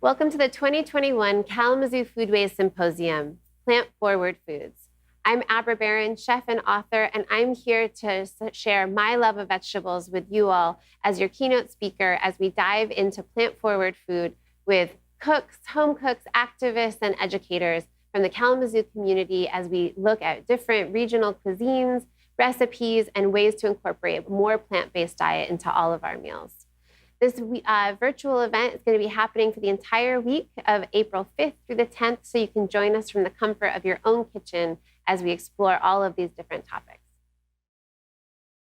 Welcome to the 2021 Kalamazoo Foodways Symposium, Plant Forward Foods. I'm Abra Berens, chef and author, and I'm here to share my love of vegetables with you all as your keynote speaker as we dive into plant forward food with cooks, home cooks, activists, and educators from the Kalamazoo community as we look at different regional cuisines, recipes, and ways to incorporate a more plant-based diet into all of our meals. This virtual event is going to be happening for the entire week of April 5th through the 10th, so you can join us from the comfort of your own kitchen as we explore all of these different topics.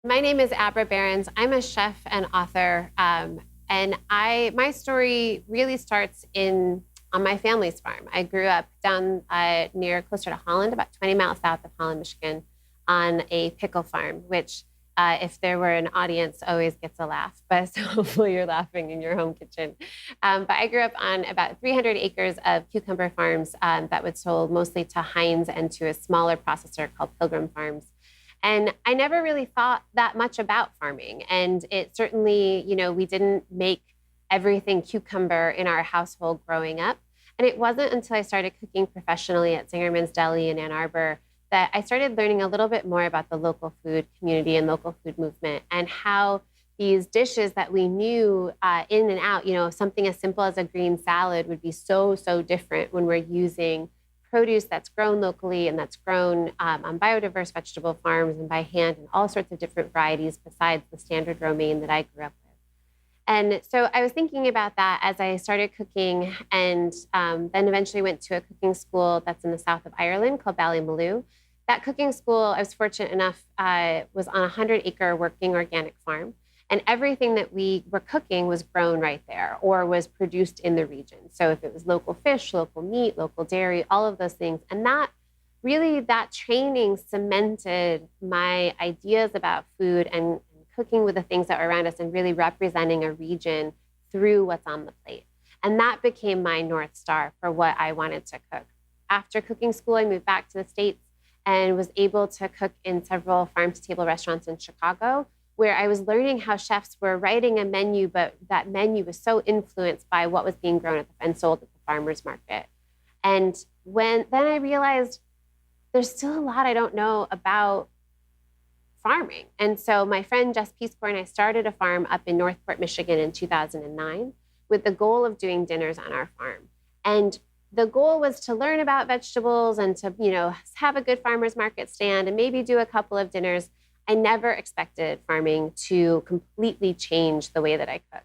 My name is Abra Berens. I'm a chef and author, and my story really starts on my family's farm. I grew up down closer to Holland, about 20 miles south of Holland, Michigan, on a pickle farm, which if there were an audience, always gets a laugh, but so hopefully you're laughing in your home kitchen. But I grew up on about 300 acres of cucumber farms that was sold mostly to Heinz and to a smaller processor called Pilgrim Farms. And I never really thought that much about farming. And it certainly, we didn't make everything cucumber in our household growing up. And it wasn't until I started cooking professionally at Zingerman's Deli in Ann Arbor that I started learning a little bit more about the local food community and local food movement and how these dishes that we knew in and out, something as simple as a green salad would be so different when we're using produce that's grown locally and that's grown on biodiverse vegetable farms and by hand and all sorts of different varieties besides the standard romaine that I grew up with. And so I was thinking about that as I started cooking and then eventually went to a cooking school that's in the south of Ireland called Ballymaloe. That cooking school, I was fortunate enough, was on a 100-acre working organic farm. And everything that we were cooking was grown right there or was produced in the region. So if it was local fish, local meat, local dairy, all of those things. And that training cemented my ideas about food and cooking with the things that were around us and really representing a region through what's on the plate. And that became my North Star for what I wanted to cook. After cooking school, I moved back to the States and was able to cook in several farm-to-table restaurants in Chicago, where I was learning how chefs were writing a menu, but that menu was so influenced by what was being grown and sold at the farmer's market. And then I realized there's still a lot I don't know about farming. And so my friend Jess Peacecore and I started a farm up in Northport, Michigan in 2009 with the goal of doing dinners on our farm. And the goal was to learn about vegetables and to, have a good farmer's market stand and maybe do a couple of dinners. I never expected farming to completely change the way that I cook.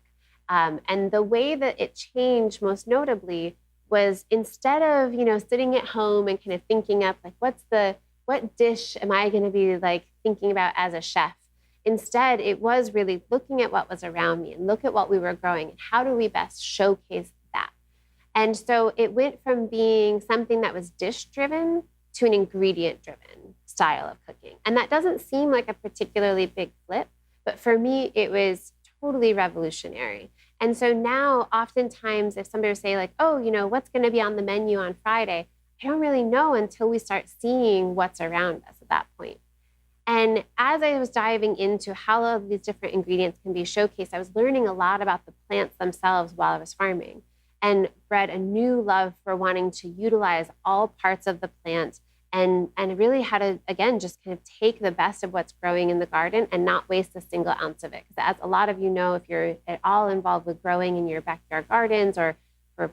And the way that it changed most notably was instead of, sitting at home and kind of thinking up like, what dish am I going to be like thinking about as a chef? Instead, it was really looking at what was around me and look at what we were growing and how do we best showcase that? And so it went from being something that was dish-driven to an ingredient-driven style of cooking. And that doesn't seem like a particularly big flip, but for me, it was totally revolutionary. And so now, oftentimes, if somebody would say like, oh, what's going to be on the menu on Friday? I don't really know until we start seeing what's around us at that point. And as I was diving into how all of these different ingredients can be showcased, I was learning a lot about the plants themselves while I was farming and bred a new love for wanting to utilize all parts of the plant and really how to, again, just kind of take the best of what's growing in the garden and not waste a single ounce of it. Because as a lot of you know, if you're at all involved with growing in your backyard gardens or for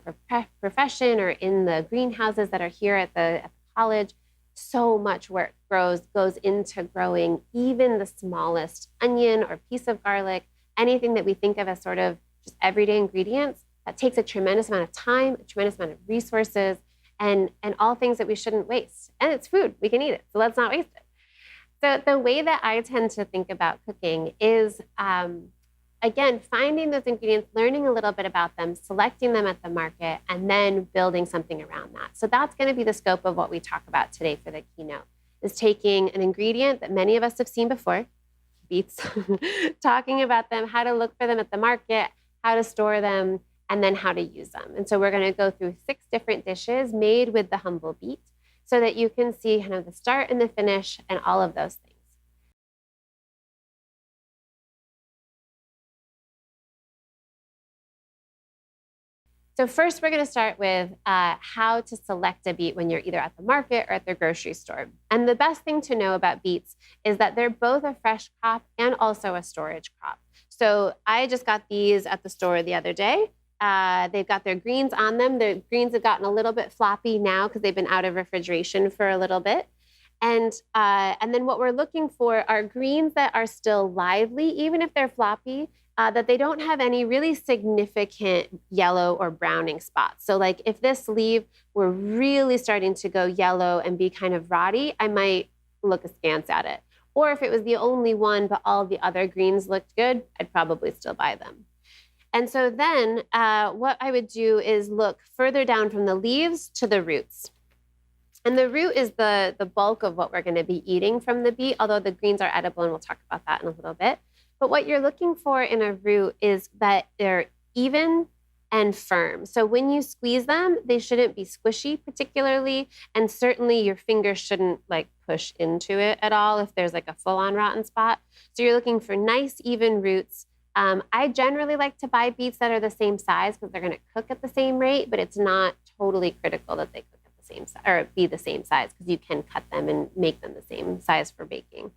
profession or in the greenhouses that are here at the college, so much work goes into growing even the smallest onion or piece of garlic, anything that we think of as sort of just everyday ingredients. That takes a tremendous amount of time, a tremendous amount of resources, and all things that we shouldn't waste. And it's food, we can eat it, so let's not waste it. So the way that I tend to think about cooking is, again, finding those ingredients, learning a little bit about them, selecting them at the market, and then building something around that. So that's going to be the scope of what we talk about today for the keynote, is taking an ingredient that many of us have seen before, beets, talking about them, how to look for them at the market, how to store them, and then how to use them. And so we're going to go through 6 different dishes made with the humble beet so that you can see kind of the start and the finish and all of those things. So first, we're going to start with how to select a beet when you're either at the market or at the grocery store. And the best thing to know about beets is that they're both a fresh crop and also a storage crop. So I just got these at the store the other day. They've got their greens on them. The greens have gotten a little bit floppy now because they've been out of refrigeration for a little bit. And then what we're looking for are greens that are still lively, even if they're floppy, that they don't have any really significant yellow or browning spots. So like if this leaf were really starting to go yellow and be kind of rotty, I might look askance at it. Or if it was the only one, but all the other greens looked good, I'd probably still buy them. And so then what I would do is look further down from the leaves to the roots. And the root is the bulk of what we're going to be eating from the beet, although the greens are edible, and we'll talk about that in a little bit. But what you're looking for in a root is that they're even and firm. So when you squeeze them, they shouldn't be squishy particularly, and certainly your fingers shouldn't like push into it at all if there's like a full-on rotten spot. So you're looking for nice, even roots. I generally like to buy beets that are the same size because they're going to cook at the same rate, but it's not totally critical that they cook at the same size or be the same size because you can cut them and make them the same size for baking.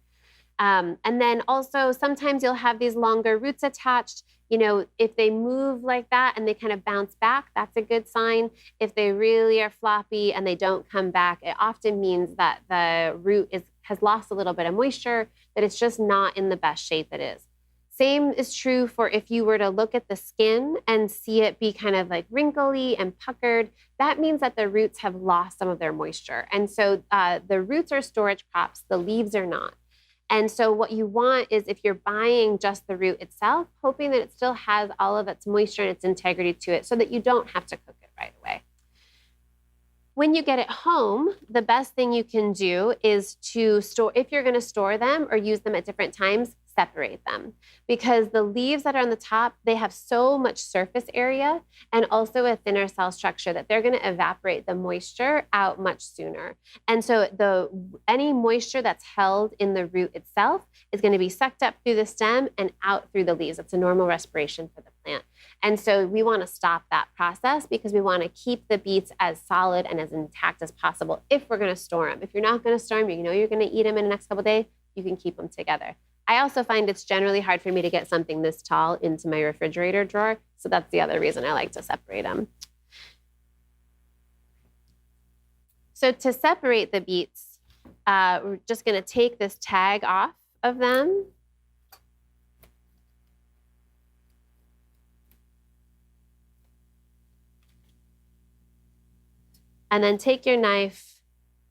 And then also sometimes you'll have these longer roots attached. You know, if they move like that and they kind of bounce back, that's a good sign. If they really are floppy and they don't come back, it often means that the root has lost a little bit of moisture, that it's just not in the best shape it is. Same is true for if you were to look at the skin and see it be kind of like wrinkly and puckered, that means that the roots have lost some of their moisture. And so the roots are storage crops, the leaves are not. And so what you want is if you're buying just the root itself, hoping that it still has all of its moisture and its integrity to it so that you don't have to cook it right away. When you get it home, the best thing you can do is to store, if you're going to store them or use them at different times, separate them, because the leaves that are on the top, they have so much surface area and also a thinner cell structure that they're going to evaporate the moisture out much sooner. And so any moisture that's held in the root itself is going to be sucked up through the stem and out through the leaves. It's a normal respiration for the plant. And so we want to stop that process because we want to keep the beets as solid and as intact as possible if we're going to store them. If you're not going to store them, you know you're going to eat them in the next couple of days, you can keep them together. I also find it's generally hard for me to get something this tall into my refrigerator drawer. So that's the other reason I like to separate them. So to separate the beets, we're just going to take this tag off of them. And then take your knife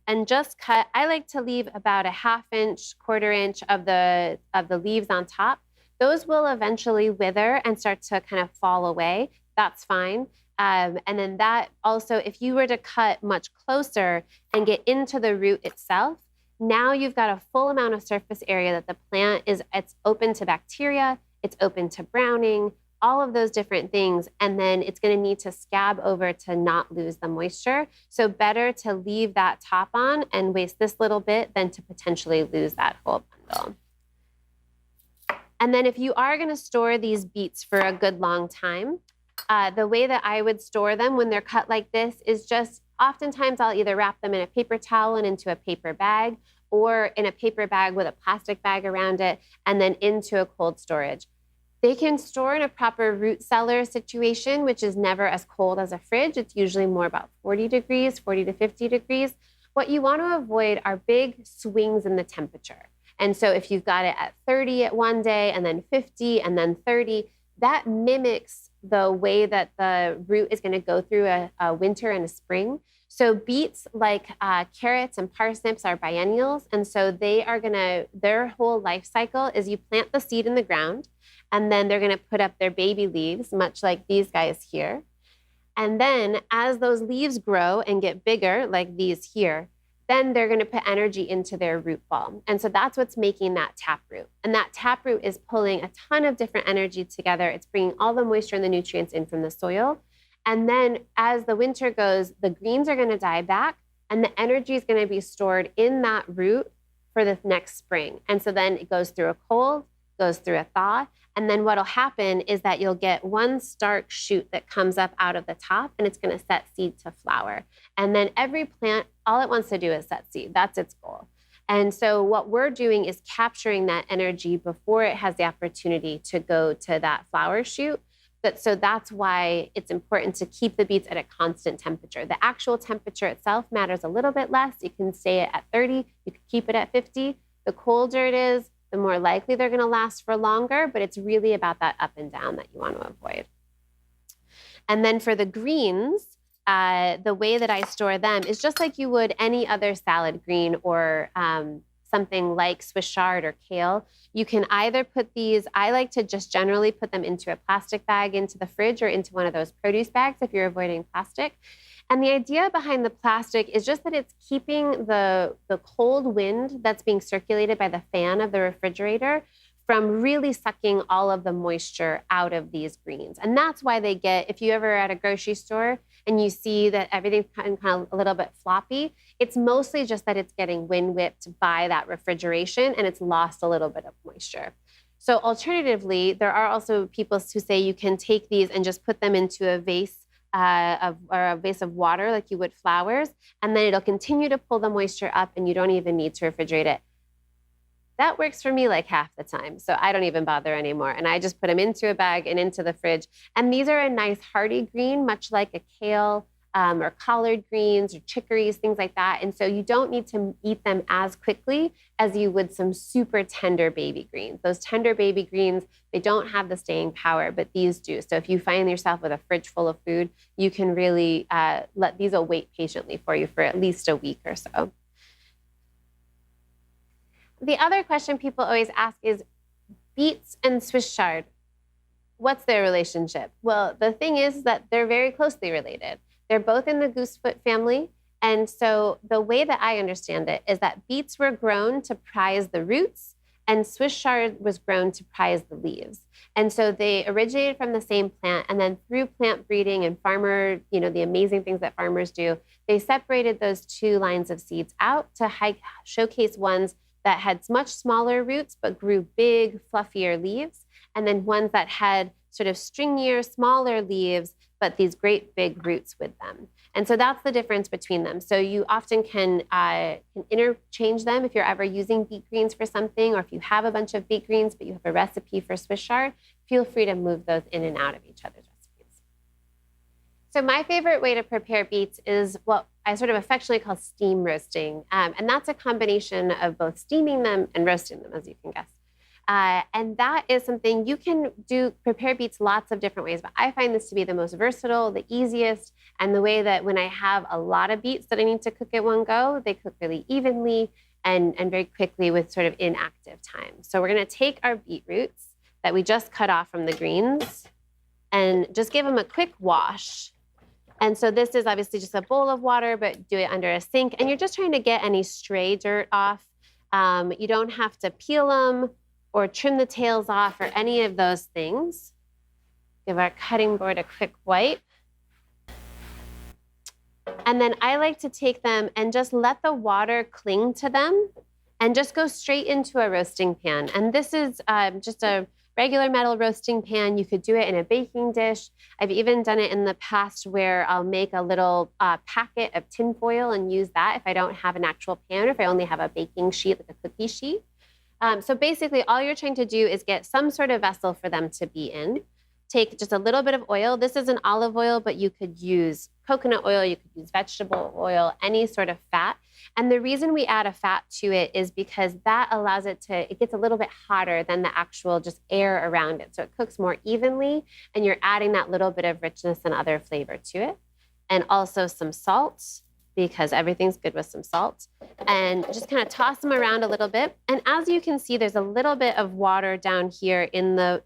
and just cut. I like to leave about a 1/2 inch, 1/4 inch of the leaves on top. Those will eventually wither and start to kind of fall away. That's fine. And then that also, if you were to cut much closer and get into the root itself, now you've got a full amount of surface area that the plant it's open to bacteria, it's open to browning, all of those different things, and then it's going to need to scab over to not lose the moisture. So better to leave that top on and waste this little bit than to potentially lose that whole bundle. And then if you are going to store these beets for a good long time, the way that I would store them when they're cut like this is just oftentimes I'll either wrap them in a paper towel and into a paper bag, or in a paper bag with a plastic bag around it, and then into a cold storage. They can store in a proper root cellar situation, which is never as cold as a fridge. It's usually more about 40 degrees, 40 to 50 degrees. What you want to avoid are big swings in the temperature. And so if you've got it at 30 at one day and then 50 and then 30, that mimics the way that the root is going to go through a winter and a spring. So beets, like carrots and parsnips, are biennials. And so their whole life cycle is you plant the seed in the ground, and then they're going to put up their baby leaves, much like these guys here. And then as those leaves grow and get bigger, like these here, then they're going to put energy into their root ball. And so that's what's making that taproot. And that taproot is pulling a ton of different energy together. It's bringing all the moisture and the nutrients in from the soil. And then as the winter goes, the greens are going to die back, and the energy is going to be stored in that root for the next spring. And so then it goes through a cold, goes through a thaw. And then what'll happen is that you'll get one stark shoot that comes up out of the top, and it's going to set seed to flower. And then every plant, all it wants to do is set seed. That's its goal. And so what we're doing is capturing that energy before it has the opportunity to go to that flower shoot. So that's why it's important to keep the beets at a constant temperature. The actual temperature itself matters a little bit less. You can stay it at 30, you can keep it at 50. The colder it is, the more likely they're gonna last for longer, but it's really about that up and down that you want to avoid. And then for the greens, the way that I store them is just like you would any other salad green or something like Swiss chard or kale. You can either put these, I like to just generally put them into a plastic bag into the fridge or into one of those produce bags if you're avoiding plastic. And the idea behind the plastic is just that it's keeping the cold wind that's being circulated by the fan of the refrigerator from really sucking all of the moisture out of these greens. And that's why they get, if you ever at a grocery store and you see that everything's kind of a little bit floppy, it's mostly just that it's getting wind whipped by that refrigeration and it's lost a little bit of moisture. So alternatively, there are also people who say you can take these and just put them into a vase or a vase of water like you would flowers, and then it'll continue to pull the moisture up and you don't even need to refrigerate it. That works for me like half the time, so I don't even bother anymore. And I just put them into a bag and into the fridge. And these are a nice hearty green, much like a kale or collard greens or chicories, things like that. And so you don't need to eat them as quickly as you would some super tender baby greens. Those tender baby greens, they don't have the staying power, but these do. So if you find yourself with a fridge full of food, you can really let these will wait patiently for you for at least a week or so. The other question people always ask is beets and Swiss chard. What's their relationship? Well, the thing is that they're very closely related. They're both in the goosefoot family. And so the way that I understand it is that beets were grown to prize the roots and Swiss chard was grown to prize the leaves. And so they originated from the same plant, and then through plant breeding and the amazing things that farmers do, they separated those two lines of seeds out to showcase ones that had much smaller roots but grew big, fluffier leaves, and then ones that had sort of stringier, smaller leaves, but these great big roots with them. And so that's the difference between them. So you often can interchange them if you're ever using beet greens for something, or if you have a bunch of beet greens but you have a recipe for Swiss chard, feel free to move those in and out of each other's recipes. So my favorite way to prepare beets is what I sort of affectionately call steam roasting. And that's a combination of both steaming them and roasting them, as you can guess. And that is something you can prepare beets lots of different ways, but I find this to be the most versatile, the easiest, and the way that when I have a lot of beets that I need to cook at one go, they cook really evenly and very quickly with sort of inactive time. So we're gonna take our beetroots that we just cut off from the greens and just give them a quick wash. And so this is obviously just a bowl of water, but do it under a sink. And you're just trying to get any stray dirt off. You don't have to peel them or trim the tails off or any of those things. Give our cutting board a quick wipe. And then I like to take them and just let the water cling to them and just go straight into a roasting pan. And this is just a regular metal roasting pan. You could do it in a baking dish. I've even done it in the past where I'll make a little packet of tin foil and use that if I don't have an actual pan or if I only have a baking sheet, like a cookie sheet. So basically all you're trying to do is get some sort of vessel for them to be in. Take just a little bit of oil. This is an olive oil, but you could use coconut oil, you could use vegetable oil, any sort of fat. And the reason we add a fat to it is because that allows it gets a little bit hotter than the actual just air around it. So it cooks more evenly and you're adding that little bit of richness and other flavor to it. And also some salt, because everything's good with some salt. And just kind of toss them around a little bit. And as you can see, there's a little bit of water down here in the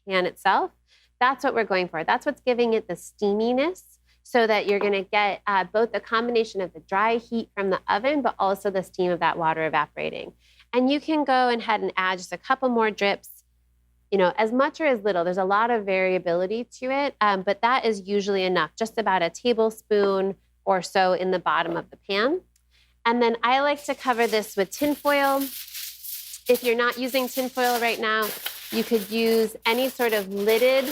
pan itself. That's what we're going for. That's what's giving it the steaminess, so that you're gonna get both the combination of the dry heat from the oven, but also the steam of that water evaporating. And you can go ahead and add just a couple more drips, as much or as little. There's a lot of variability to it, but that is usually enough, just about a tablespoon or so in the bottom of the pan. And then I like to cover this with tin foil If you're not using tinfoil right now, you could use any sort of lidded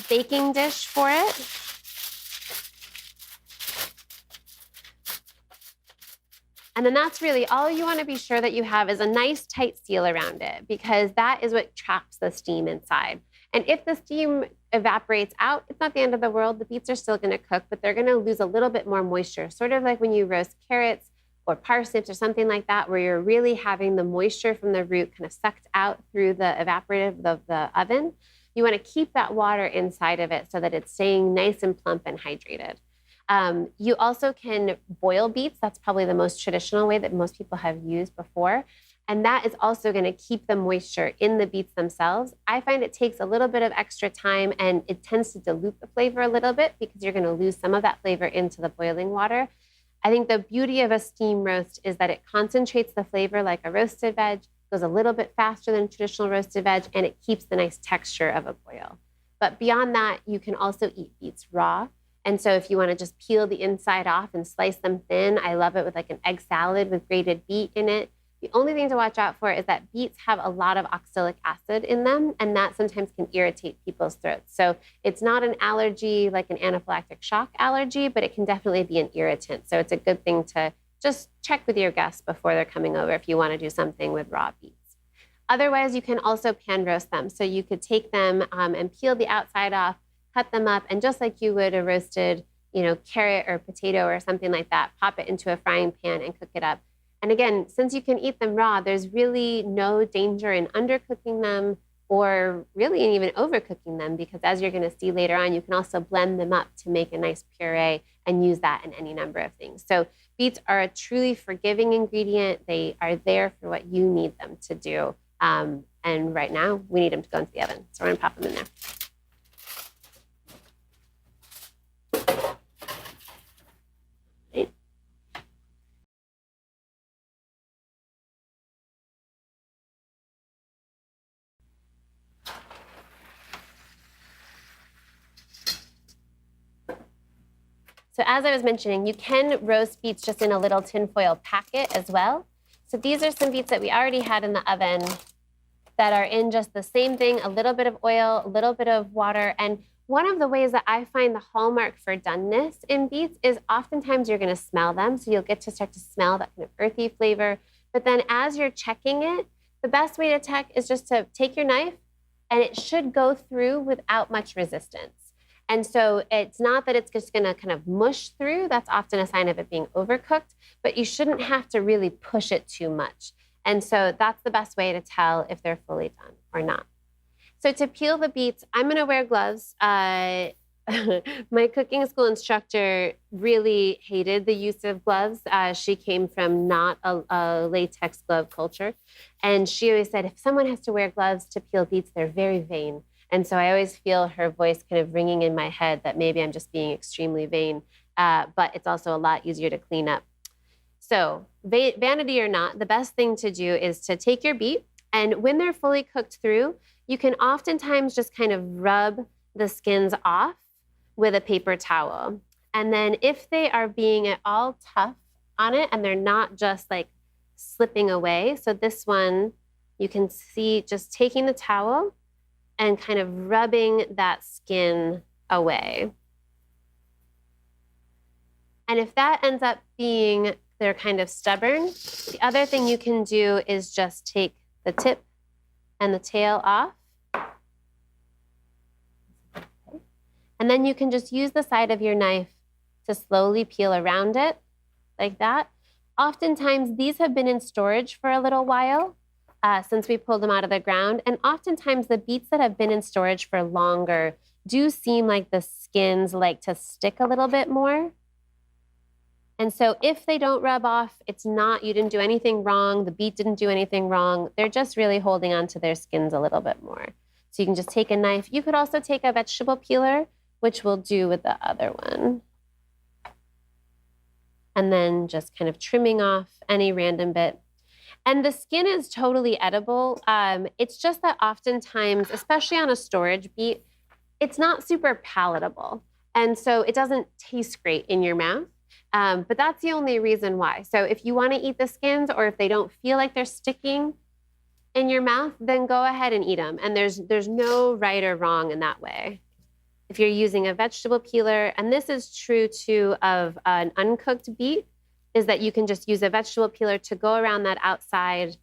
baking dish for it. And then that's really all you want to be sure that you have is a nice tight seal around it, because that is what traps the steam inside. And if the steam evaporates out, it's not the end of the world. The beets are still going to cook, but they're going to lose a little bit more moisture, sort of like when you roast carrots or parsnips or something like that, where you're really having the moisture from the root kind of sucked out through the evaporative of the oven. You want to keep that water inside of it so that it's staying nice and plump and hydrated. You also can boil beets. That's probably the most traditional way that most people have used before. And that is also going to keep the moisture in the beets themselves. I find it takes a little bit of extra time, and it tends to dilute the flavor a little bit because you're going to lose some of that flavor into the boiling water. I think the beauty of a steam roast is that it concentrates the flavor like a roasted veg, goes a little bit faster than traditional roasted veg, and it keeps the nice texture of a boil. But beyond that, you can also eat beets raw. And so if you want to just peel the inside off and slice them thin, I love it with like an egg salad with grated beet in it. The only thing to watch out for is that beets have a lot of oxalic acid in them, and that sometimes can irritate people's throats. So it's not an allergy like an anaphylactic shock allergy, but it can definitely be an irritant. So it's a good thing to just check with your guests before they're coming over if you want to do something with raw beets. Otherwise, you can also pan roast them. So you could take them and peel the outside off, cut them up, and just like you would a roasted, carrot or potato or something like that, pop it into a frying pan and cook it up. And again, since you can eat them raw, there's really no danger in undercooking them or really even overcooking them, because as you're going to see later on, you can also blend them up to make a nice puree and use that in any number of things. So beets are a truly forgiving ingredient. They are there for what you need them to do. And right now, we need them to go into the oven. So we're going to pop them in there. So as I was mentioning, you can roast beets just in a little tinfoil packet as well. So these are some beets that we already had in the oven that are in just the same thing, a little bit of oil, a little bit of water. And one of the ways that I find the hallmark for doneness in beets is oftentimes you're going to smell them. So you'll get to start to smell that kind of earthy flavor. But then as you're checking it, the best way to check is just to take your knife, and it should go through without much resistance. And so it's not that it's just going to kind of mush through. That's often a sign of it being overcooked, but you shouldn't have to really push it too much. And so that's the best way to tell if they're fully done or not. So to peel the beets, I'm going to wear gloves. My cooking school instructor really hated the use of gloves. She came from not a latex glove culture. And she always said, if someone has to wear gloves to peel beets, they're very vain. And so I always feel her voice kind of ringing in my head that maybe I'm just being extremely vain, but it's also a lot easier to clean up. So vanity or not, the best thing to do is to take your beet, and when they're fully cooked through, you can oftentimes just kind of rub the skins off with a paper towel. And then if they are being at all tough on it and they're not just like slipping away, so this one, you can see just taking the towel and kind of rubbing that skin away. And if that ends up being they're kind of stubborn, the other thing you can do is just take the tip and the tail off. And then you can just use the side of your knife to slowly peel around it like that. Oftentimes, these have been in storage for a little while since we pulled them out of the ground. And oftentimes, the beets that have been in storage for longer do seem like the skins like to stick a little bit more. And so if they don't rub off, it's not, you didn't do anything wrong, the beet didn't do anything wrong, they're just really holding on to their skins a little bit more. So you can just take a knife. You could also take a vegetable peeler, which we'll do with the other one. And then just kind of trimming off any random bit. And the skin is totally edible. It's just that oftentimes, especially on a storage beet, it's not super palatable. And so it doesn't taste great in your mouth. But that's the only reason why. So if you want to eat the skins, or if they don't feel like they're sticking in your mouth, then go ahead and eat them. And there's no right or wrong in that way. If you're using a vegetable peeler, and this is true too of an uncooked beet, is that you can just use a vegetable peeler to go around that outside.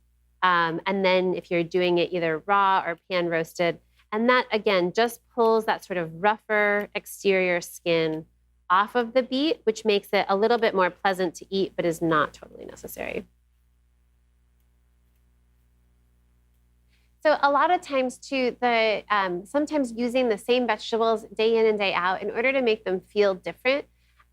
And then if you're doing it either raw or pan roasted, and that again just pulls that sort of rougher exterior skin off of the beet, which makes it a little bit more pleasant to eat, but is not totally necessary. So a lot of times too, sometimes using the same vegetables day in and day out in order to make them feel different,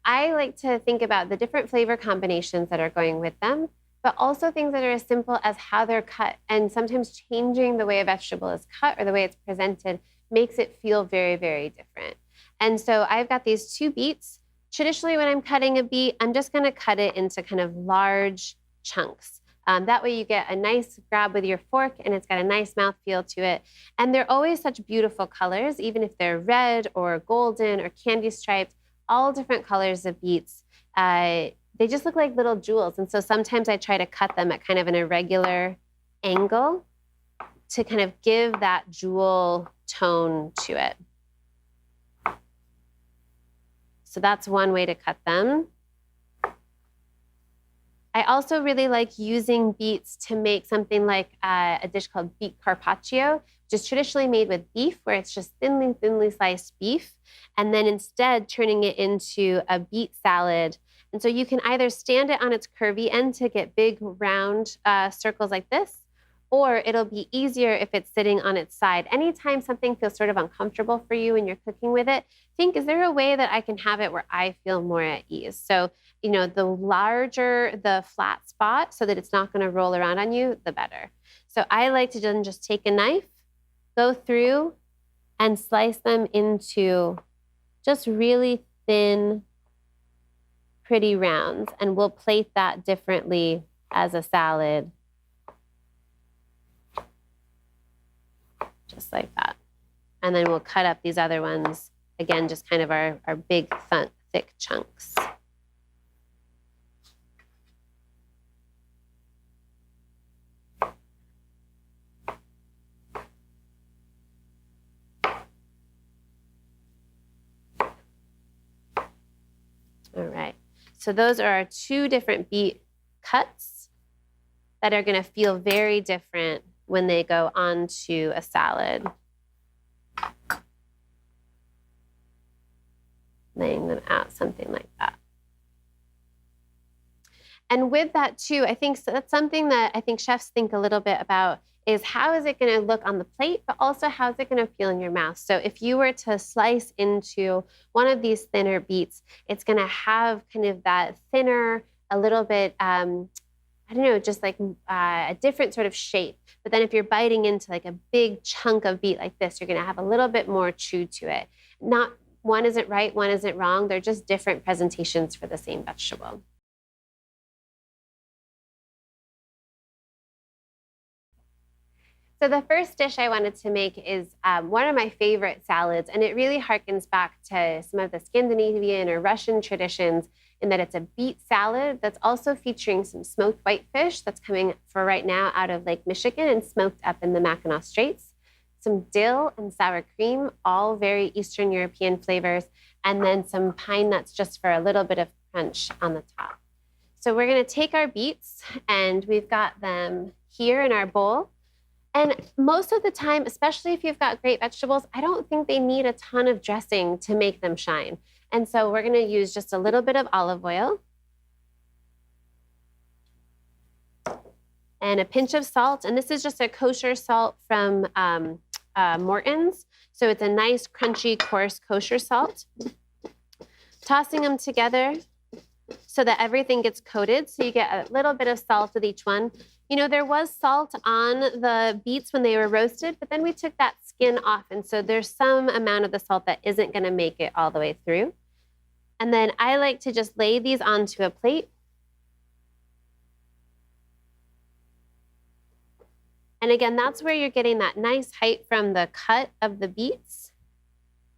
I like to think about the different flavor combinations that are going with them, but also things that are as simple as how they're cut. And sometimes changing the way a vegetable is cut or the way it's presented makes it feel very, very different. And so I've got these 2 beets. Traditionally, when I'm cutting a beet, I'm just going to cut it into kind of large chunks. That way you get a nice grab with your fork, and it's got a nice mouthfeel to it. And they're always such beautiful colors, even if they're red or golden or candy striped, all different colors of beets. They just look like little jewels. And so sometimes I try to cut them at kind of an irregular angle to kind of give that jewel tone to it. So that's one way to cut them. I also really like using beets to make something like a dish called beet carpaccio, which is traditionally made with beef, where it's just thinly, thinly sliced beef, and then instead turning it into a beet salad. And so you can either stand it on its curvy end to get big round circles like this, or it'll be easier if it's sitting on its side. Anytime something feels sort of uncomfortable for you when you're cooking with it, think, is there a way that I can have it where I feel more at ease? So, the larger the flat spot so that it's not going to roll around on you, the better. So I like to then just take a knife, go through and slice them into just really thin, pretty rounds. And we'll plate that differently as a salad. Just like that. And then we'll cut up these other ones, again, just kind of our big, thick chunks. All right, so those are our 2 different beet cuts that are going to feel very different when they go onto a salad. Laying them out, something like that. And with that too, I think so that's something that I think chefs think a little bit about, is how is it going to look on the plate, but also how is it going to feel in your mouth? So if you were to slice into one of these thinner beets, it's going to have kind of that thinner, a little bit, I don't know, just like a different sort of shape. But then if you're biting into like a big chunk of beet like this, you're going to have a little bit more chew to it. Not one isn't right, one isn't wrong. They're just different presentations for the same vegetable. So the first dish I wanted to make is one of my favorite salads, and it really harkens back to some of the Scandinavian or Russian traditions in that it's a beet salad that's also featuring some smoked whitefish that's coming for right now out of Lake Michigan and smoked up in the Mackinac Straits, some dill and sour cream, all very Eastern European flavors, and then some pine nuts just for a little bit of crunch on the top. So we're gonna take our beets, and we've got them here in our bowl. And most of the time, especially if you've got great vegetables, I don't think they need a ton of dressing to make them shine. And so we're going to use just a little bit of olive oil and a pinch of salt. And this is just a kosher salt from Morton's. So it's a nice, crunchy, coarse kosher salt. Tossing them together so that everything gets coated. So you get a little bit of salt with each one. There was salt on the beets when they were roasted, but then we took that skin off. And so there's some amount of the salt that isn't going to make it all the way through. And then I like to just lay these onto a plate. And again, that's where you're getting that nice height from the cut of the beets.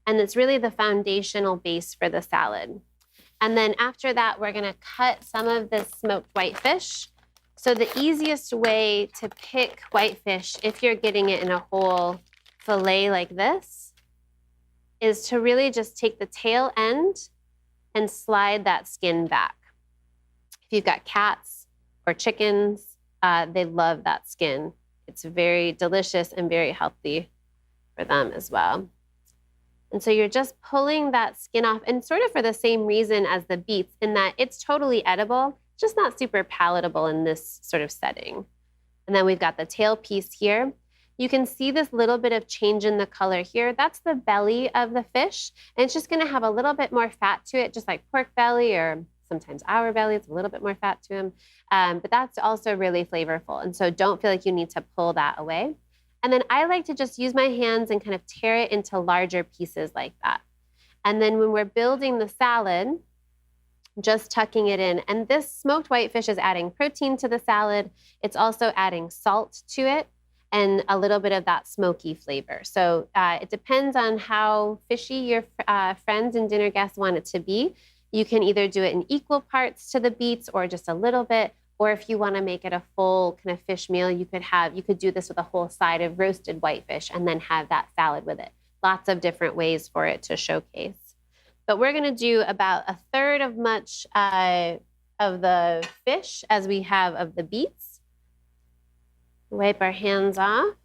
And it's really the foundational base for the salad. And then after that, we're gonna cut some of this smoked whitefish. So the easiest way to pick whitefish, if you're getting it in a whole fillet like this, is to really just take the tail end and slide that skin back. If you've got cats or chickens, they love that skin. It's very delicious and very healthy for them as well. And so you're just pulling that skin off, and sort of for the same reason as the beets, in that it's totally edible, just not super palatable in this sort of setting. And then we've got the tail piece here. You can see this little bit of change in the color here. That's the belly of the fish, and it's just gonna have a little bit more fat to it, just like pork belly, or sometimes our belly, it's a little bit more fat to them. But that's also really flavorful, and so don't feel like you need to pull that away. And then I like to just use my hands and kind of tear it into larger pieces like that. And then when we're building the salad, just tucking it in. And this smoked whitefish is adding protein to the salad. It's also adding salt to it and a little bit of that smoky flavor. So it depends on how fishy your friends and dinner guests want it to be. You can either do it in equal parts to the beets or just a little bit. Or if you want to make it a full kind of fish meal, you could do this with a whole side of roasted whitefish and then have that salad with it. Lots of different ways for it to showcase. But we're going to do about a third of much of the fish as we have of the beets. Wipe our hands off.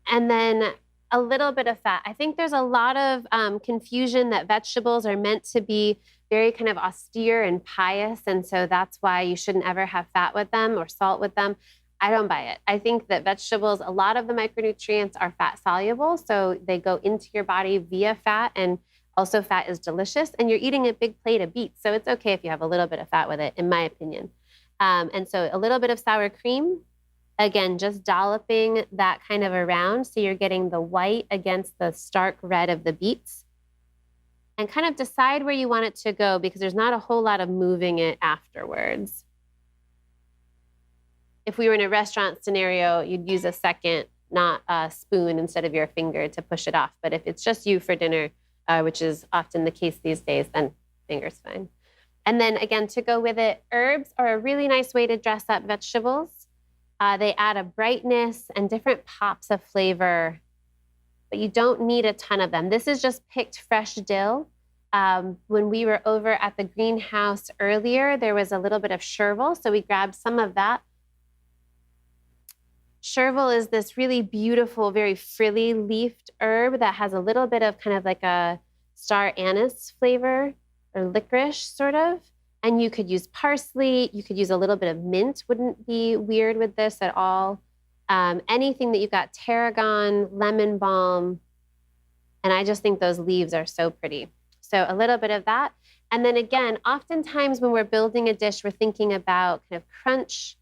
And then a little bit of fat. I think there's a lot of confusion that vegetables are meant to be very kind of austere and pious, and so that's why you shouldn't ever have fat with them or salt with them. I don't buy it. I think that vegetables, a lot of the micronutrients are fat soluble, so they go into your body via fat, and also fat is delicious, and you're eating a big plate of beets, so it's okay if you have a little bit of fat with it, in my opinion. And so a little bit of sour cream, again, just dolloping that kind of around so you're getting the white against the stark red of the beets. And kind of decide where you want it to go, because there's not a whole lot of moving it afterwards. If we were in a restaurant scenario, you'd use a second, not a spoon, instead of your finger to push it off. But if it's just you for dinner, which is often the case these days, then finger's fine. And then again, to go with it, herbs are a really nice way to dress up vegetables. They add a brightness and different pops of flavor, but you don't need a ton of them. This is just picked fresh dill. When we were over at the greenhouse earlier, there was a little bit of chervil, so we grabbed some of that. Chervil is this really beautiful, very frilly leafed herb that has a little bit of kind of like a star anise flavor, or licorice sort of. And you could use parsley, you could use a little bit of mint, wouldn't be weird with this at all. Anything that you've got, tarragon, lemon balm, and I just think those leaves are so pretty. So a little bit of that. And then again, oftentimes when we're building a dish, we're thinking about kind of crunch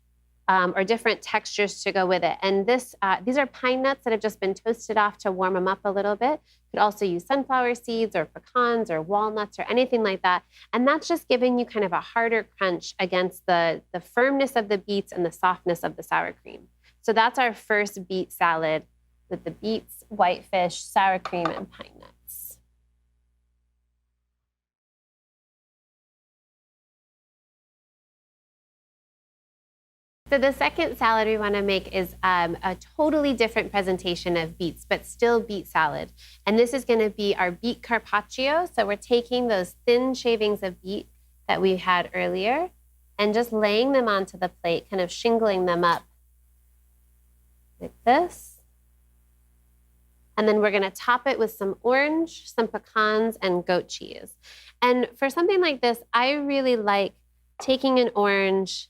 or different textures to go with it. And these are pine nuts that have just been toasted off to warm them up a little bit. You could also use sunflower seeds or pecans or walnuts or anything like that. And that's just giving you kind of a harder crunch against the firmness of the beets and the softness of the sour cream. So that's our first beet salad with the beets, whitefish, sour cream, and pine nuts. So the second salad we want to make is a totally different presentation of beets, but still beet salad. And this is going to be our beet carpaccio. So we're taking those thin shavings of beet that we had earlier and just laying them onto the plate, kind of shingling them up like this. And then we're going to top it with some orange, some pecans, and goat cheese. And for something like this, I really like taking an orange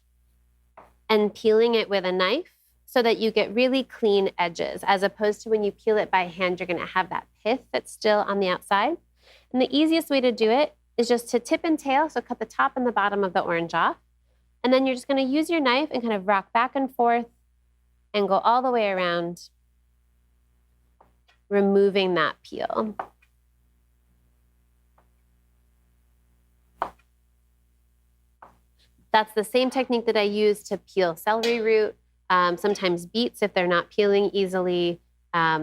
and peeling it with a knife so that you get really clean edges, as opposed to when you peel it by hand, you're going to have that pith that's still on the outside. And the easiest way to do it is just to tip and tail, so cut the top and the bottom of the orange off. And then you're just going to use your knife and kind of rock back and forth and go all the way around, removing that peel. That's the same technique that I use to peel celery root, sometimes beets if they're not peeling easily.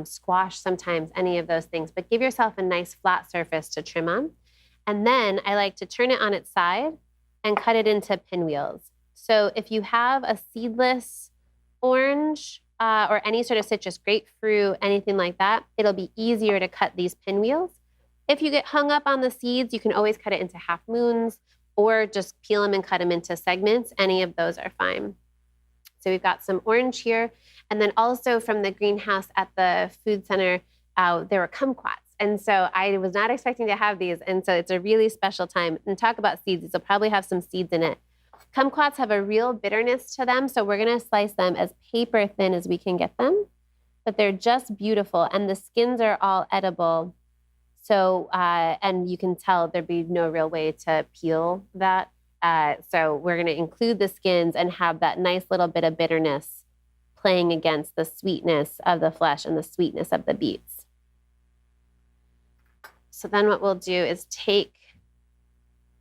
squash sometimes, any of those things. But give yourself a nice flat surface to trim on. And then I like to turn it on its side and cut it into pinwheels. So if you have a seedless orange or any sort of citrus, grapefruit, anything like that, it'll be easier to cut these pinwheels. If you get hung up on the seeds, you can always cut it into half moons or just peel them and cut them into segments. Any of those are fine. So we've got some orange here. And then also from the greenhouse at the food center, there were kumquats. And so I was not expecting to have these. And so it's a really special time. And talk about seeds, these will probably have some seeds in it. Kumquats have a real bitterness to them. So we're gonna slice them as paper thin as we can get them. But they're just beautiful. And the skins are all edible. So, and you can tell there'd be no real way to peel that. So we're gonna include the skins and have that nice little bit of bitterness playing against the sweetness of the flesh and the sweetness of the beets. So then what we'll do is take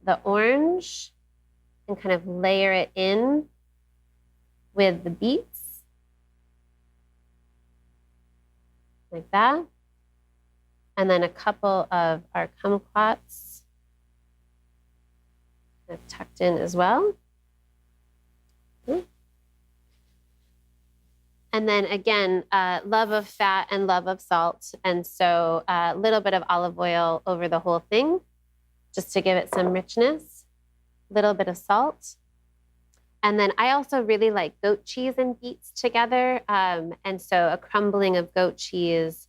the orange and kind of layer it in with the beets, like that. And then a couple of our kumquats tucked in as well. And then again, love of fat and love of salt. And so a little bit of olive oil over the whole thing, just to give it some richness. Little bit of salt. And then I also really like goat cheese and beets together. And so a crumbling of goat cheese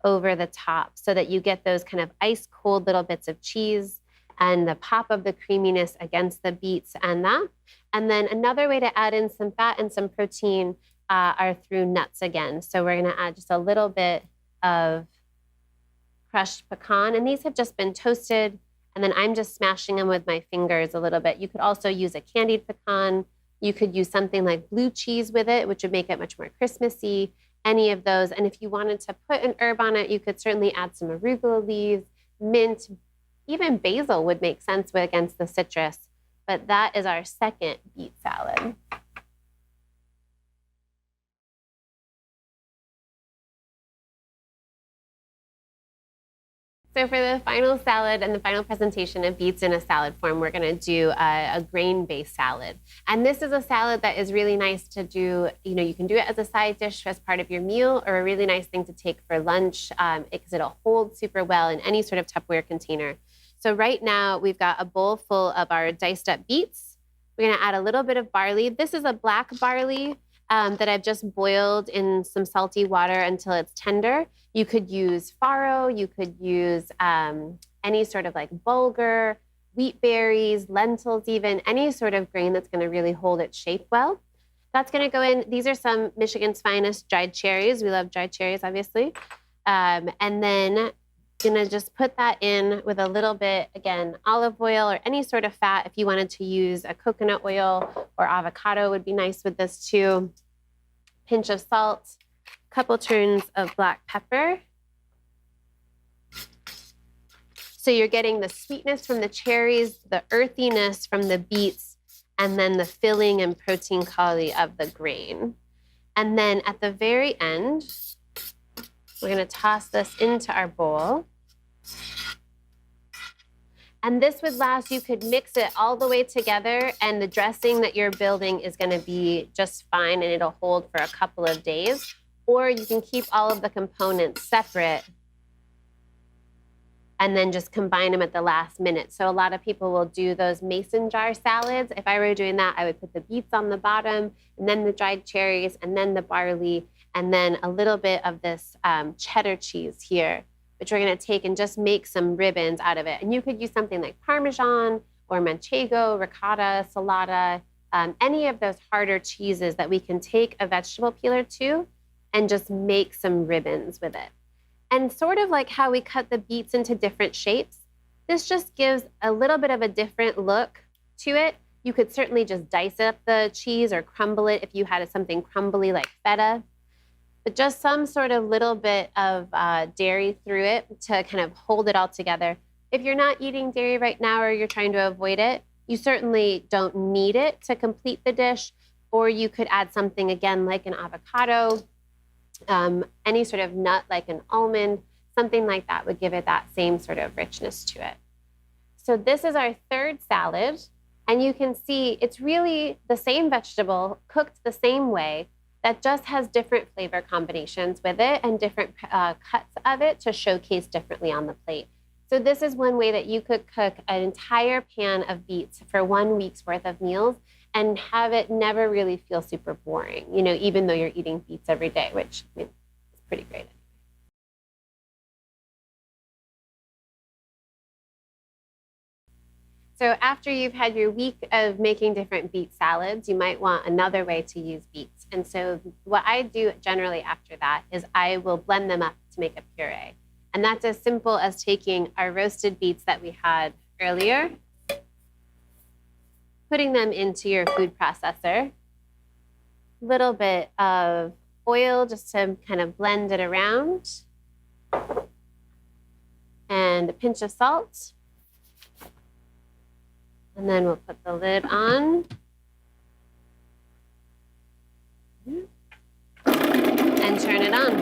over the top so that you get those kind of ice cold little bits of cheese and the pop of the creaminess against the beets and that. And then another way to add in some fat and some protein are through nuts again. So we're gonna add just a little bit of crushed pecan. And these have just been toasted. And then I'm just smashing them with my fingers a little bit. You could also use a candied pecan. You could use something like blue cheese with it, which would make it much more Christmassy, any of those. And if you wanted to put an herb on it, you could certainly add some arugula leaves, mint, even basil would make sense against the citrus. But that is our second beet salad. So for the final salad and the final presentation of beets in a salad form, we're going to do a grain-based salad. And this is a salad that is really nice to do. You can do it as a side dish as part of your meal, or a really nice thing to take for lunch because it'll hold super well in any sort of Tupperware container. So right now we've got a bowl full of our diced up beets. We're going to add a little bit of barley. This is a black barley that I've just boiled in some salty water until it's tender. You could use farro, you could use any sort of like bulgur, wheat berries, lentils even, any sort of grain that's gonna really hold its shape well. That's gonna go in. These are some Michigan's finest dried cherries. We love dried cherries, obviously. And then gonna just put that in with a little bit, again, olive oil or any sort of fat. If you wanted to use a coconut oil or avocado would be nice with this too. Pinch of salt, couple turns of black pepper. So you're getting the sweetness from the cherries, the earthiness from the beets, and then the filling and protein quality of the grain. And then at the very end, we're gonna toss this into our bowl. And this would last, you could mix it all the way together and the dressing that you're building is gonna be just fine and it'll hold for a couple of days. Or you can keep all of the components separate and then just combine them at the last minute. So a lot of people will do those mason jar salads. If I were doing that, I would put the beets on the bottom and then the dried cherries and then the barley and then a little bit of this cheddar cheese here, which we're gonna take and just make some ribbons out of it. And you could use something like Parmesan or Manchego, ricotta, salata, any of those harder cheeses that we can take a vegetable peeler to and just make some ribbons with it. And sort of like how we cut the beets into different shapes, this just gives a little bit of a different look to it. You could certainly just dice up the cheese or crumble it if you had something crumbly like feta. But just some sort of little bit of dairy through it to kind of hold it all together. If you're not eating dairy right now or you're trying to avoid it, you certainly don't need it to complete the dish, or you could add something again like an avocado Any sort of nut like an almond, something like that would give it that same sort of richness to it. So this is our third salad. And you can see it's really the same vegetable cooked the same way that just has different flavor combinations with it and different cuts of it to showcase differently on the plate. So this is one way that you could cook an entire pan of beets for 1 week's worth of meals and have it never really feel super boring, you know, even though you're eating beets every day, which I mean, is pretty great. So after you've had your week of making different beet salads, you might want another way to use beets. And so what I do generally after that is I will blend them up to make a puree. And that's as simple as taking our roasted beets that we had earlier, putting them into your food processor, a little bit of oil just to kind of blend it around, and a pinch of salt. And then we'll put the lid on and turn it on.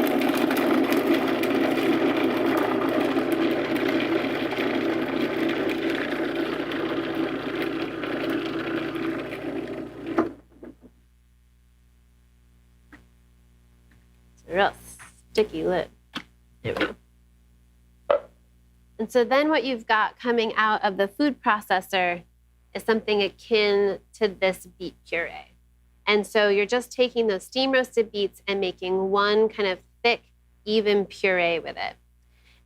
It's a real sticky lid. There we go. And so then what you've got coming out of the food processor is something akin to this beet puree. And so you're just taking those steam roasted beets and making one kind of thick, even puree with it.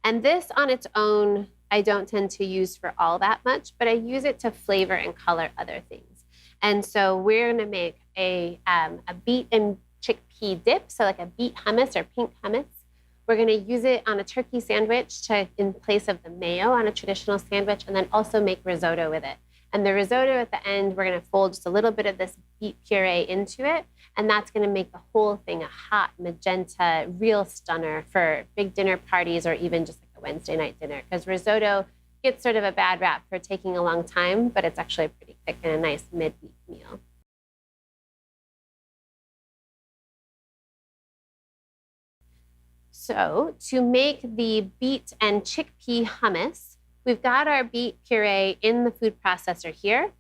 And this on its own, I don't tend to use for all that much, but I use it to flavor and color other things. And so we're gonna make a beet and chickpea dip, so like a beet hummus or pink hummus. We're gonna use it on a turkey sandwich in place of the mayo on a traditional sandwich, and then also make risotto with it. And the risotto at the end, we're gonna fold just a little bit of this beet puree into it, and that's gonna make the whole thing a hot magenta, real stunner for big dinner parties or even just like a Wednesday night dinner. Because risotto gets sort of a bad rap for taking a long time, but it's actually pretty quick and a nice mid-week meal. So to make the beet and chickpea hummus, we've got our beet puree in the food processor here.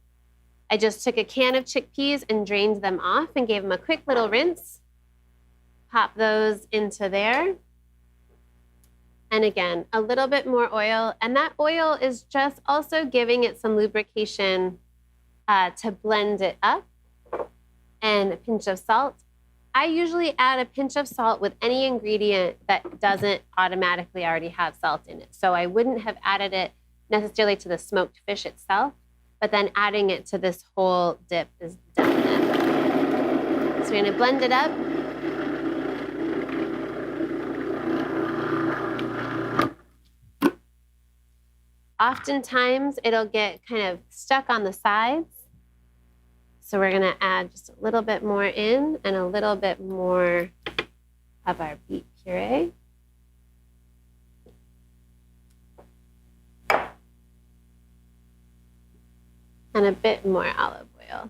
I just took a can of chickpeas and drained them off and gave them a quick little rinse. Pop those into there. And again, a little bit more oil. And that oil is just also giving it some lubrication to blend it up, and a pinch of salt. I usually add a pinch of salt with any ingredient that doesn't automatically already have salt in it. So I wouldn't have added it necessarily to the smoked fish itself, but then adding it to this whole dip is definite. So we're gonna blend it up. Oftentimes it'll get kind of stuck on the sides. So we're gonna add just a little bit more in and a little bit more of our beet puree. And a bit more olive oil.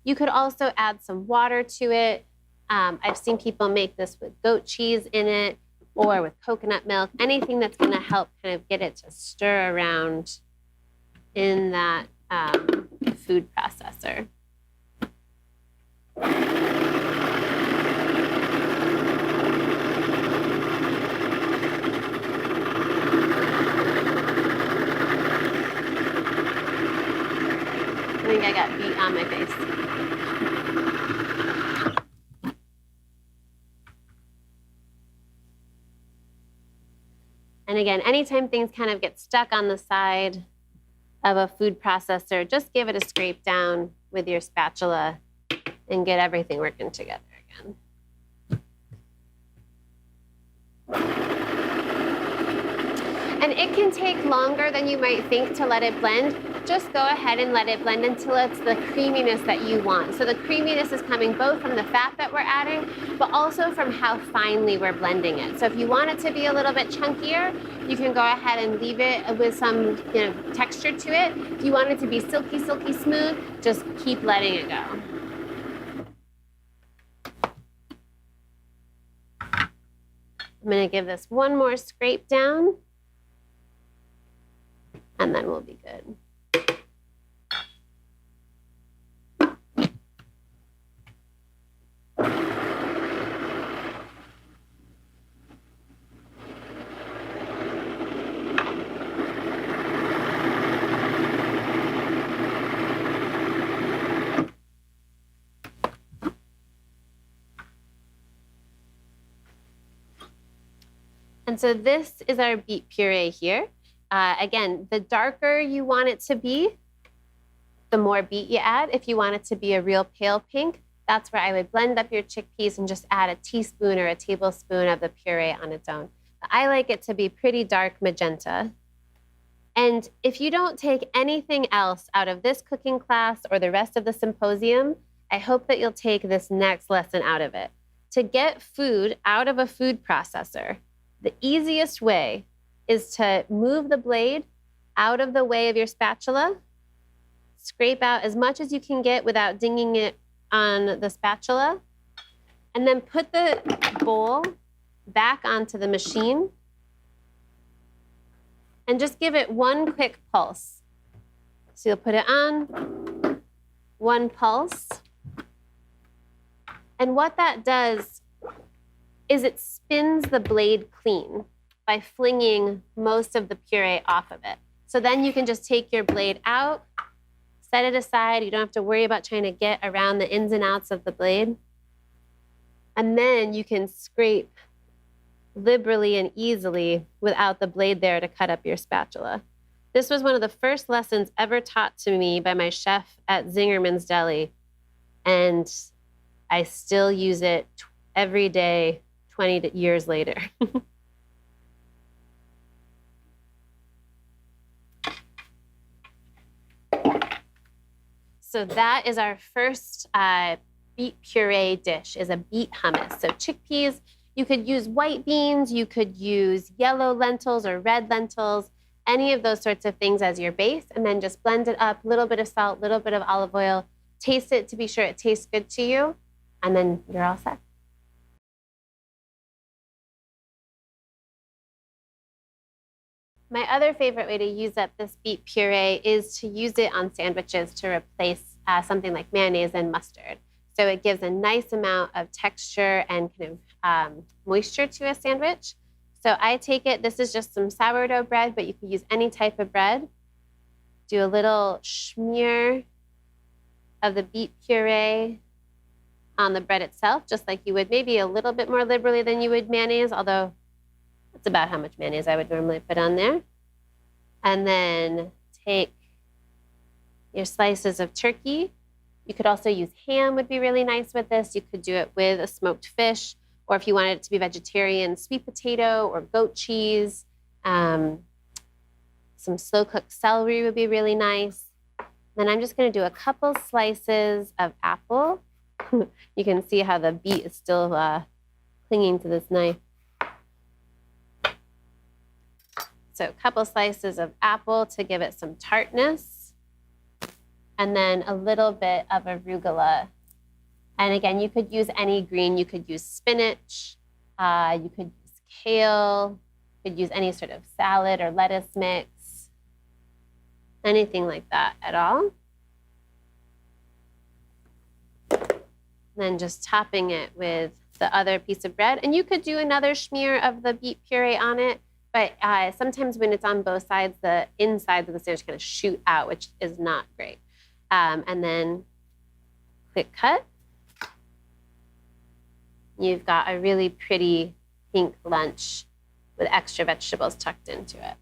You could also add some water to it. I've seen people make this with goat cheese in it or with coconut milk, anything that's gonna help kind of get it to stir around in that food processor. I think I got beet on my face. And again, anytime things kind of get stuck on the side of a food processor, just give it a scrape down with your spatula and get everything working together again. And it can take longer than you might think to let it blend. Just go ahead and let it blend until it's the creaminess that you want. So the creaminess is coming both from the fat that we're adding, but also from how finely we're blending it. So if you want it to be a little bit chunkier, you can go ahead and leave it with some texture to it. If you want it to be silky, silky smooth, just keep letting it go. I'm gonna give this one more scrape down, and then we'll be good. And so this is our beet puree here. Again, the darker you want it to be, the more beet you add. If you want it to be a real pale pink, that's where I would blend up your chickpeas and just add a teaspoon or a tablespoon of the puree on its own. I like it to be pretty dark magenta. And if you don't take anything else out of this cooking class or the rest of the symposium, I hope that you'll take this next lesson out of it. To get food out of a food processor, the easiest way is to move the blade out of the way of your spatula, scrape out as much as you can get without dinging it on the spatula, and then put the bowl back onto the machine and just give it one quick pulse. So you'll put it on, one pulse, and what that does is it spins the blade clean by flinging most of the puree off of it. So then you can just take your blade out, set it aside. You don't have to worry about trying to get around the ins and outs of the blade. And then you can scrape liberally and easily without the blade there to cut up your spatula. This was one of the first lessons ever taught to me by my chef at Zingerman's Deli. And I still use it every day, 20 years later. So that is our first beet puree dish, is a beet hummus. So chickpeas, you could use white beans, you could use yellow lentils or red lentils, any of those sorts of things as your base, and then just blend it up, a little bit of salt, a little bit of olive oil, taste it to be sure it tastes good to you, and then you're all set. My other favorite way to use up this beet puree is to use it on sandwiches to replace something like mayonnaise and mustard. So it gives a nice amount of texture and kind of moisture to a sandwich. So I take it, this is just some sourdough bread, but you could use any type of bread. Do a little smear of the beet puree on the bread itself, just like you would, maybe a little bit more liberally than you would mayonnaise, although that's about how much mayonnaise I would normally put on there. And then take your slices of turkey. You could also use ham, would be really nice with this. You could do it with a smoked fish, or if you wanted it to be vegetarian, sweet potato or goat cheese. Some slow-cooked celery would be really nice. Then I'm just gonna do a couple slices of apple. You can see how the beet is still clinging to this knife. So a couple slices of apple to give it some tartness. And then a little bit of arugula. And again, you could use any green. You could use spinach. You could use kale. You could use any sort of salad or lettuce mix. Anything like that at all. Then just topping it with the other piece of bread. And you could do another smear of the beet puree on it. But sometimes when it's on both sides, the insides of the sandwich kind of shoot out, which is not great. And then quick cut. You've got a really pretty pink lunch with extra vegetables tucked into it.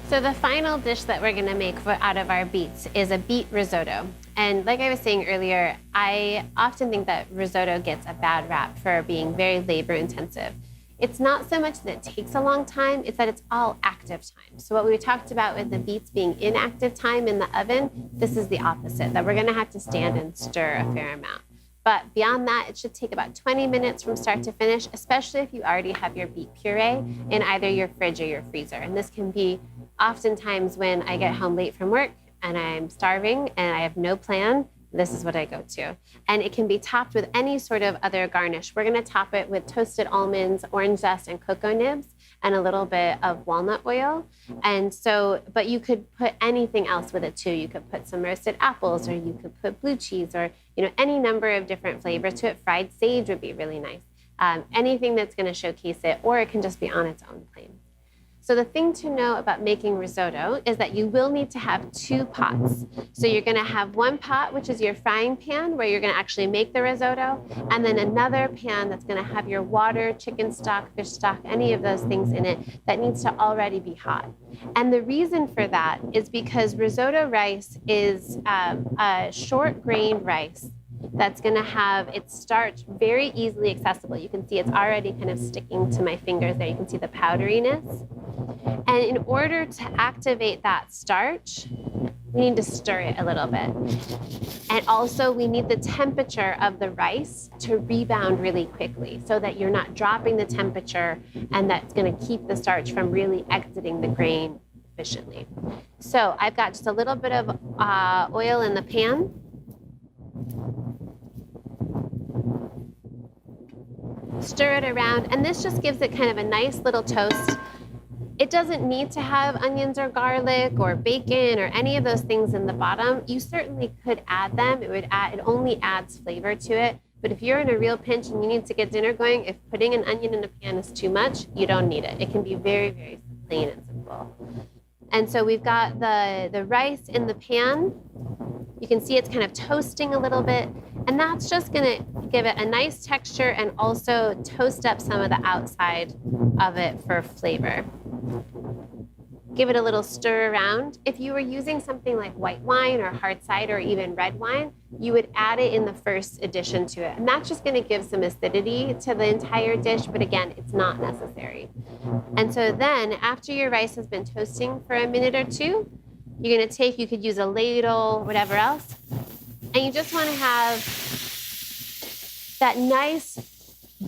So the final dish that we're gonna make out of our beets is a beet risotto. And like I was saying earlier, I often think that risotto gets a bad rap for being very labor intensive. It's not so much that it takes a long time, it's that it's all active time. So what we talked about with the beets being inactive time in the oven, this is the opposite, that we're gonna have to stand and stir a fair amount. But beyond that, it should take about 20 minutes from start to finish, especially if you already have your beet puree in either your fridge or your freezer. And this can be oftentimes when I get home late from work and I'm starving and I have no plan. This is what I go to. And it can be topped with any sort of other garnish. We're gonna top it with toasted almonds, orange zest, and cocoa nibs, and a little bit of walnut oil. And so, but you could put anything else with it too. You could put some roasted apples, or you could put blue cheese, or any number of different flavors to it. Fried sage would be really nice. Anything that's gonna showcase it, or it can just be on its own plain. So the thing to know about making risotto is that you will need to have 2 pots. So you're gonna have one pot, which is your frying pan, where you're gonna actually make the risotto, and then another pan that's gonna have your water, chicken stock, fish stock, any of those things in it that needs to already be hot. And the reason for that is because risotto rice is a short grained rice that's gonna have its starch very easily accessible. You can see it's already kind of sticking to my fingers there. You can see the powderiness. And in order to activate that starch, we need to stir it a little bit. And also we need the temperature of the rice to rebound really quickly so that you're not dropping the temperature, and that's gonna keep the starch from really exiting the grain efficiently. So I've got just a little bit of oil in the pan. Stir it around, and this just gives it kind of a nice little toast. It doesn't need to have onions or garlic or bacon or any of those things in the bottom. You certainly could add them. It only adds flavor to it. But if you're in a real pinch and you need to get dinner going, if putting an onion in a pan is too much, you don't need it. It can be very, very plain and simple. And so we've got the rice in the pan. You can see it's kind of toasting a little bit, and that's just gonna give it a nice texture and also toast up some of the outside of it for flavor. Give it a little stir around. If you were using something like white wine or hard cider or even red wine, you would add it in the first addition to it. And that's just gonna give some acidity to the entire dish, but again, it's not necessary. And so then after your rice has been toasting for a minute or two, you're gonna take, you could use a ladle, whatever else, and you just wanna have that nice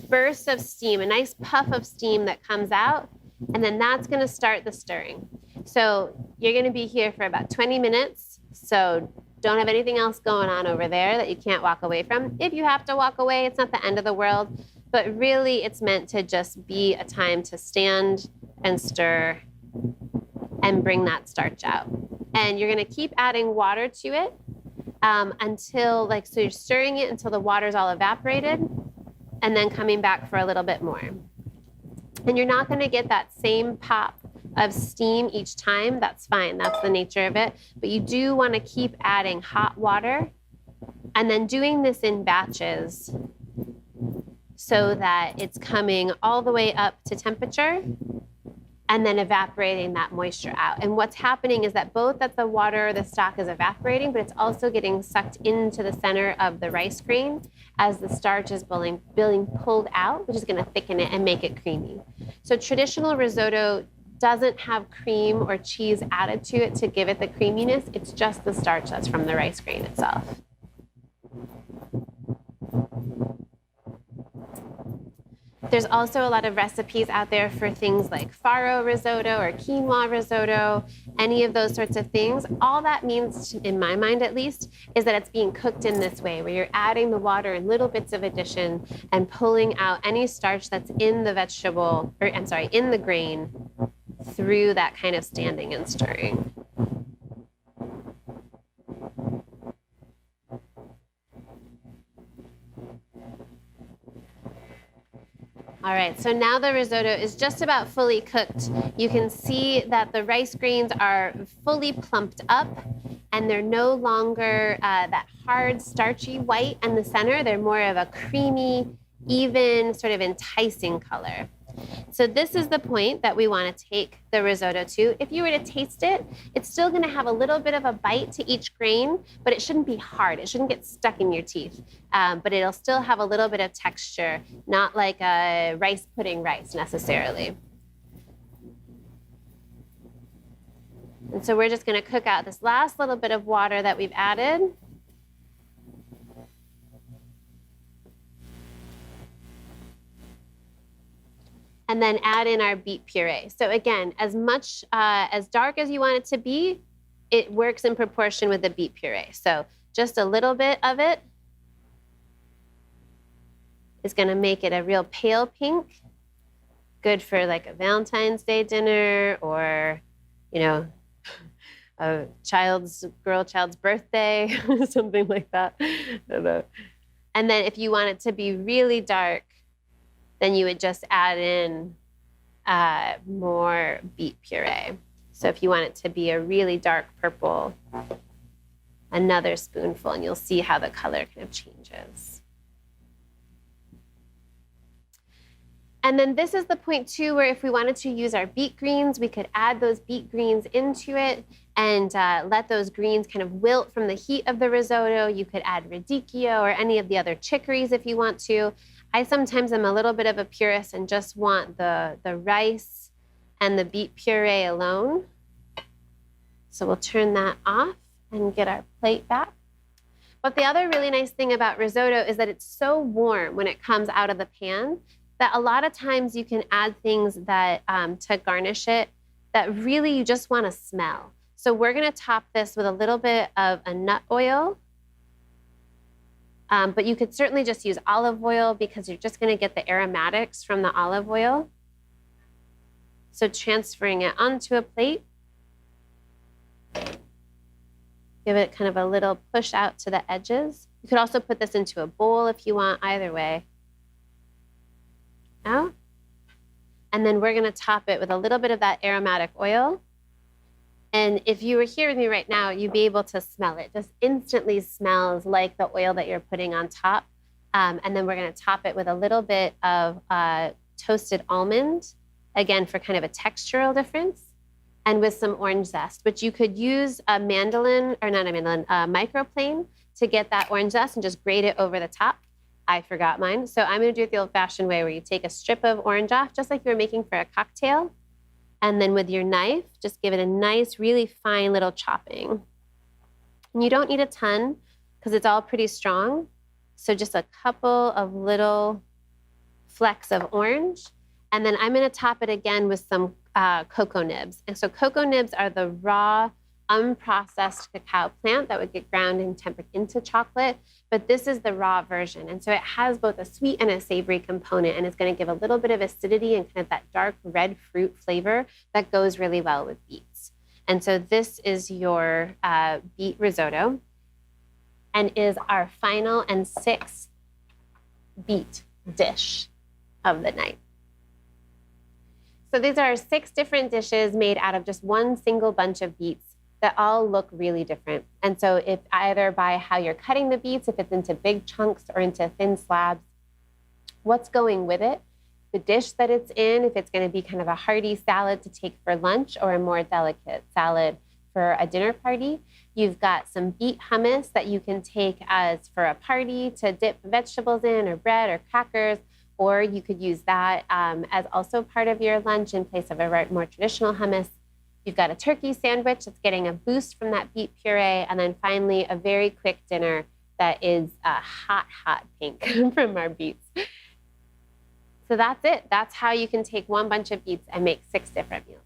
burst of steam, a nice puff of steam that comes out, and then that's gonna start the stirring. So you're gonna be here for about 20 minutes, so don't have anything else going on over there that you can't walk away from. If you have to walk away, it's not the end of the world, but really it's meant to just be a time to stand and stir and bring that starch out. And you're gonna keep adding water to it until, so you're stirring it until the water's all evaporated, and then coming back for a little bit more. And you're not gonna get that same pop of steam each time. That's fine, that's the nature of it. But you do wanna keep adding hot water and then doing this in batches so that it's coming all the way up to temperature and then evaporating that moisture out. And what's happening is that both that the water, the stock is evaporating, but it's also getting sucked into the center of the rice grain as the starch is being pulled out, which is gonna thicken it and make it creamy. So traditional risotto doesn't have cream or cheese added to it to give it the creaminess. It's just the starch that's from the rice grain itself. There's also a lot of recipes out there for things like farro risotto or quinoa risotto, any of those sorts of things. All that means, in my mind at least, is that it's being cooked in this way, where you're adding the water in little bits of addition and pulling out any starch that's in the vegetable, or I'm sorry, in the grain through that kind of standing and stirring. All right, so now the risotto is just about fully cooked. You can see that the rice grains are fully plumped up, and they're no longer that hard, starchy white in the center. They're more of a creamy, even, sort of enticing color. So this is the point that we want to take the risotto to. If you were to taste it, it's still going to have a little bit of a bite to each grain, but it shouldn't be hard. It shouldn't get stuck in your teeth, but it'll still have a little bit of texture, not like a rice pudding rice necessarily. And so we're just going to cook out this last little bit of water that we've added. and then add in our beet puree. So again, as much as dark as you want it to be, it works in proportion with the beet puree. So just a little bit of it is gonna make it a real pale pink, good for like a Valentine's Day dinner or, you know, a child's birthday, something like that. And then if you want it to be really dark, then you would just add in more beet puree. So if you want it to be a really dark purple, another spoonful, and you'll see how the color kind of changes. And then this is the point too, where if we wanted to use our beet greens, we could add those beet greens into it and let those greens kind of wilt from the heat of the risotto. You could add radicchio or any of the other chicories if you want to. I sometimes am a little bit of a purist and just want the rice and the beet puree alone. So we'll turn that off and get our plate back. But the other really nice thing about risotto is that it's so warm when it comes out of the pan that a lot of times you can add things that to garnish it that really you just want to smell. So we're gonna top this with a little bit of a nut oil, but you could certainly just use olive oil because you're just gonna get the aromatics from the olive oil. So transferring it onto a plate, give it kind of a little push out to the edges. You could also put this into a bowl if you want, either way. Out. And then we're gonna top it with a little bit of that aromatic oil. And if you were here with me right now, you'd be able to smell it. Just instantly smells like the oil that you're putting on top. And then we're gonna top it with a little bit of toasted almond, again, for kind of a textural difference, and with some orange zest, which you could use a microplane to get that orange zest and just grate it over the top. I forgot mine. So I'm gonna do it the old-fashioned way where you take a strip of orange off, just like you were making for a cocktail, and then with your knife, just give it a nice, really fine little chopping. And you don't need a ton because it's all pretty strong. So just a couple of little flecks of orange. And then I'm gonna top it again with some cocoa nibs. And so cocoa nibs are the raw, unprocessed cacao plant that would get ground and tempered into chocolate, but this is the raw version. And so it has both a sweet and a savory component, and it's gonna give a little bit of acidity and kind of that dark red fruit flavor that goes really well with beets. And so this is your beet risotto and is our final and sixth beet dish of the night. So these are 6 different dishes made out of just one single bunch of beets that all look really different. And so if either by how you're cutting the beets, if it's into big chunks or into thin slabs, what's going with it, the dish that it's in, if it's gonna be kind of a hearty salad to take for lunch or a more delicate salad for a dinner party. You've got some beet hummus that you can take as for a party to dip vegetables in or bread or crackers, or you could use that as also part of your lunch in place of a more traditional hummus. You've got a turkey sandwich that's getting a boost from that beet puree, and then finally a very quick dinner that is a hot, hot pink from our beets. So that's it. That's how you can take one bunch of beets and make 6 different meals.